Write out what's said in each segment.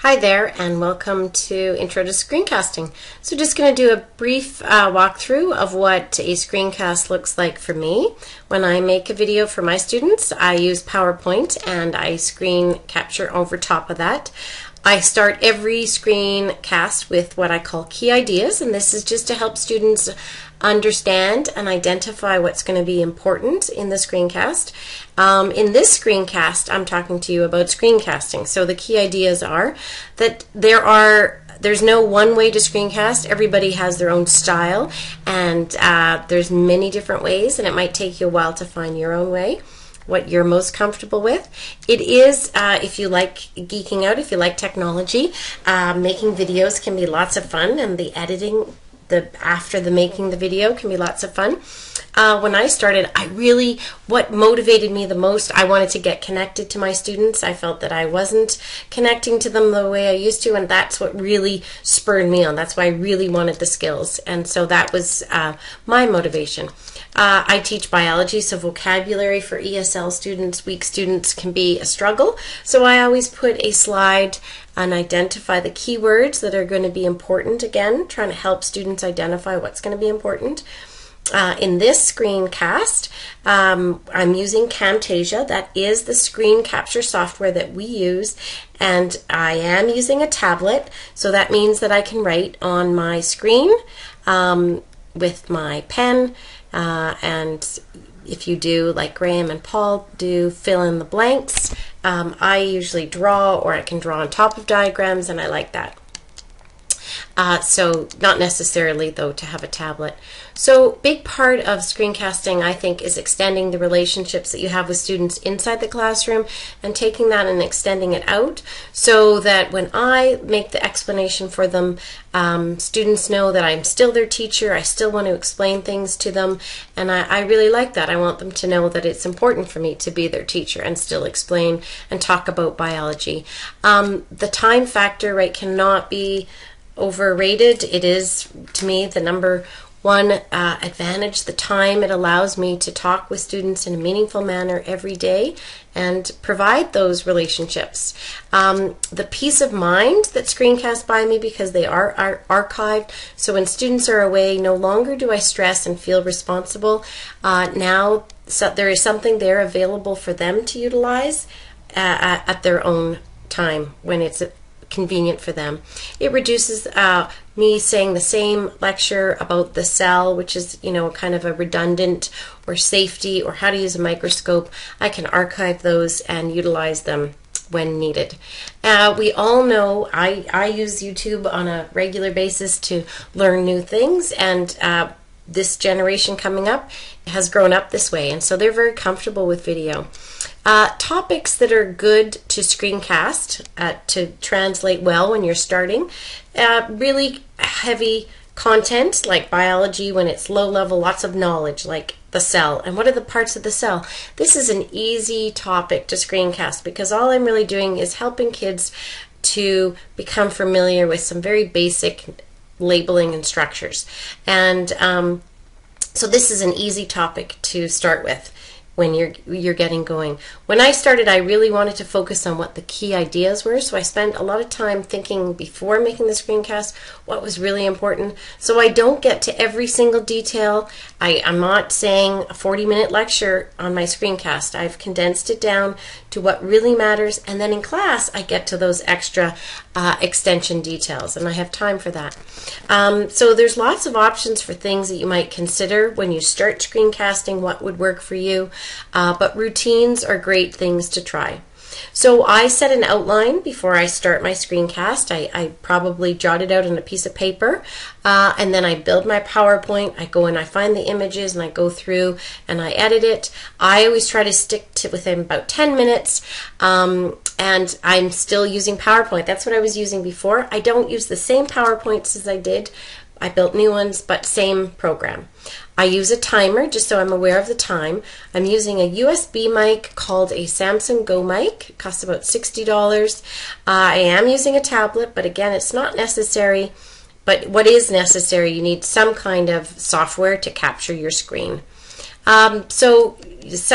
Hi there and welcome to Intro to Screencasting. So just going to do a brief walkthrough of what a screencast looks like for me. When I make a video for my students, I use PowerPoint and I screen capture over top of that. I start every screencast with what I call key ideas, and this is just to help students understand and identify what's going to be important in the screencast. In this screencast, I'm talking to you about screencasting. So the key ideas are that there's no one way to screencast. Everybody has their own style, and there's many different ways, and it might take you a while to find your own way, what you're most comfortable with. It is, if you like geeking out, if you like technology, making videos can be lots of fun, and the editing after the making the video can be lots of fun. When I started, what motivated me the most, I wanted to get connected to my students. I felt that I wasn't connecting to them the way I used to, and that's what really spurred me on. That's why I really wanted the skills, and so that was my motivation. I teach biology, so vocabulary for ESL students, weak students, can be a struggle. So I always put a slide and identify the keywords that are going to be important, again, trying to help students identify what's going to be important. In this screencast, I'm using Camtasia. That is the screen capture software that we use, and I am using a tablet, so that means that I can write on my screen with my pen, and if you do like Graham and Paul do, fill in the blanks. I usually draw, or I can draw on top of diagrams, and I like that. So not necessarily, though, to have a tablet. So big part of screencasting, I think, is extending the relationships that you have with students inside the classroom and taking that and extending it out, so that when I make the explanation for them, students know that I'm still their teacher. I still want to explain things to them, and I really like that. I want them to know that it's important for me to be their teacher and still explain and talk about biology. The time factor, right, cannot be overrated. It is, to me, the number one advantage, the time it allows me to talk with students in a meaningful manner every day and provide those relationships. The peace of mind that screencasts by me, because they are archived, so when students are away, no longer do I stress and feel responsible. Now there is something there available for them to utilize at their own time when it's convenient for them. It reduces me saying the same lecture about the cell, which is, kind of a redundant, or safety, or how to use a microscope. I can archive those and utilize them when needed. We all know I use YouTube on a regular basis to learn new things, and this generation coming up has grown up this way, and so they're very comfortable with video. Topics that are good to screencast, to translate well when you're starting. Really heavy content like biology, when it's low level, lots of knowledge like the cell and what are the parts of the cell. This is an easy topic to screencast, because all I'm really doing is helping kids to become familiar with some very basic labeling and structures. And so this is an easy topic to start with when you're getting going. When I started, I really wanted to focus on what the key ideas were, so I spent a lot of time thinking before making the screencast what was really important, so I don't get to every single detail. I'm not saying a 40-minute lecture on my screencast. I've condensed it down to what really matters, and then in class I get to those extra extension details, and I have time for that. So there's lots of options for things that you might consider when you start screencasting, what would work for you, but routines are great things to try. So I set an outline before I start my screencast. I probably jot it out on a piece of paper, and then I build my PowerPoint. I go and I find the images, and I go through and I edit it. I always try to stick to within about 10 minutes, and I'm still using PowerPoint. That's what I was using before. I don't use the same PowerPoints as I did. I built new ones, but same program. I use a timer just so I'm aware of the time. I'm using a USB mic called a Samsung Go mic. It costs about $60. I am using a tablet, but again, it's not necessary. But what is necessary, you need some kind of software to capture your screen. So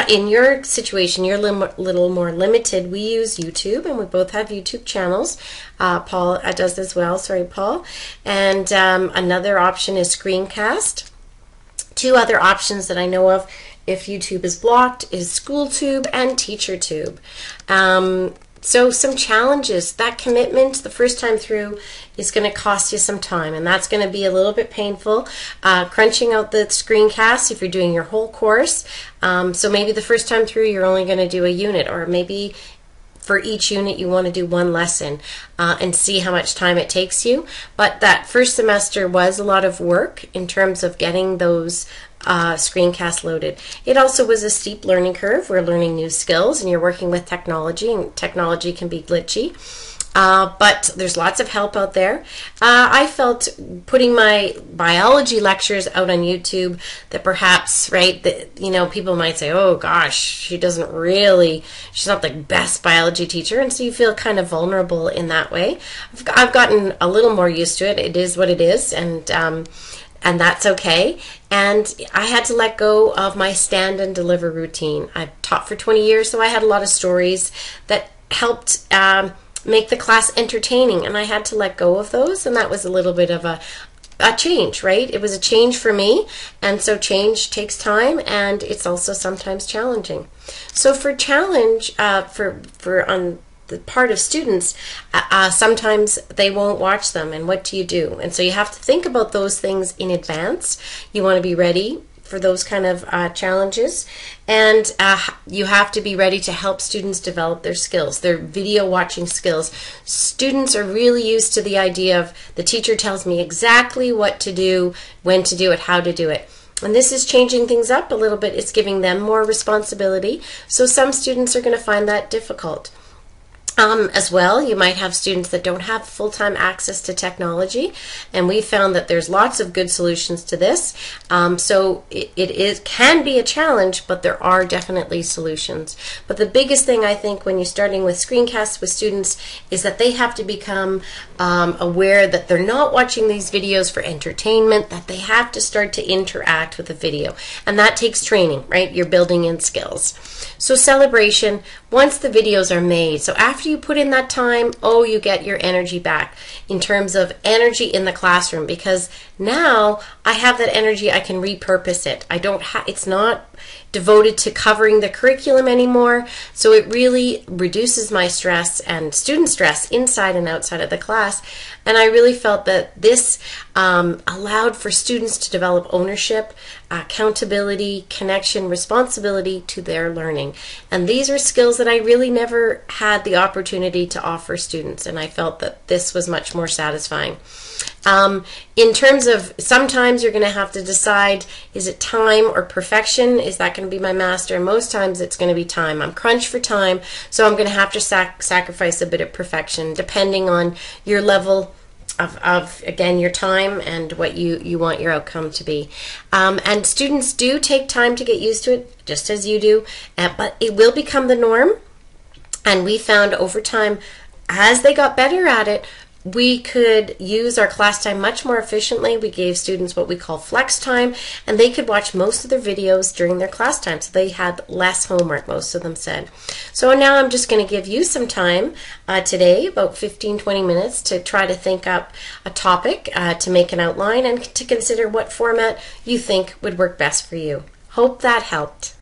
in your situation, you're a little more limited. We use YouTube, and we both have YouTube channels. Paul does as well. Sorry, Paul. And another option is Screencast. Two other options that I know of, if YouTube is blocked, is SchoolTube and TeacherTube. So some challenges. That commitment the first time through is going to cost you some time, and that's going to be a little bit painful. Crunching out the screencasts if you're doing your whole course. So maybe the first time through you're only going to do a unit, or maybe for each unit you want to do one lesson and see how much time it takes you. But that first semester was a lot of work in terms of getting those screencasts loaded. It also was a steep learning curve. We're learning new skills, and you're working with technology, and technology can be glitchy. But there's lots of help out there. I felt putting my biology lectures out on YouTube that perhaps, right, that, you know, people might say, oh gosh, she's not the best biology teacher, and so you feel kind of vulnerable in that way. I've gotten a little more used to it. It is what it is, and that's okay. And I had to let go of my stand and deliver routine. I've taught for 20 years, so I had a lot of stories that helped make the class entertaining, and I had to let go of those, and that was a little bit of a change, right? It was a change for me, and so change takes time, and it's also sometimes challenging. So for challenge, for on the part of students, sometimes they won't watch them, and what do you do? And so you have to think about those things in advance. You want to be ready for those kind of challenges, and you have to be ready to help students develop their skills, their video watching skills. Students are really used to the idea of the teacher tells me exactly what to do, when to do it, how to do it. And this is changing things up a little bit. It's giving them more responsibility. So some students are going to find that difficult. As well, you might have students that don't have full-time access to technology, and we found that there's lots of good solutions to this. So it can be a challenge, but there are definitely solutions. But the biggest thing, I think, when you're starting with screencasts with students is that they have to become aware that they're not watching these videos for entertainment, that they have to start to interact with the video. And that takes training, right? You're building in skills. So celebration, once the videos are made, so after you put in that time, oh, you get your energy back in terms of energy in the classroom, because now I have that energy, I can repurpose it. It's not devoted to covering the curriculum anymore, so it really reduces my stress and student stress inside and outside of the class. And I really felt that this allowed for students to develop ownership, accountability, connection, responsibility to their learning. And these are skills that I really never had the opportunity to offer students, and I felt that this was much more satisfying. In terms of, sometimes you're going to have to decide, is it time or perfection? Is that going to be my master? And most times it's going to be time. I'm crunched for time, so I'm going to have to sacrifice a bit of perfection depending on your level of again, your time and what you want your outcome to be. And students do take time to get used to it, just as you do, but it will become the norm. And we found over time, as they got better at it, we could use our class time much more efficiently. We gave students what we call flex time, and they could watch most of their videos during their class time, so they had less homework, most of them said. So now I'm just going to give you some time today, about 15-20 minutes, to try to think up a topic, to make an outline, and to consider what format you think would work best for you. Hope that helped.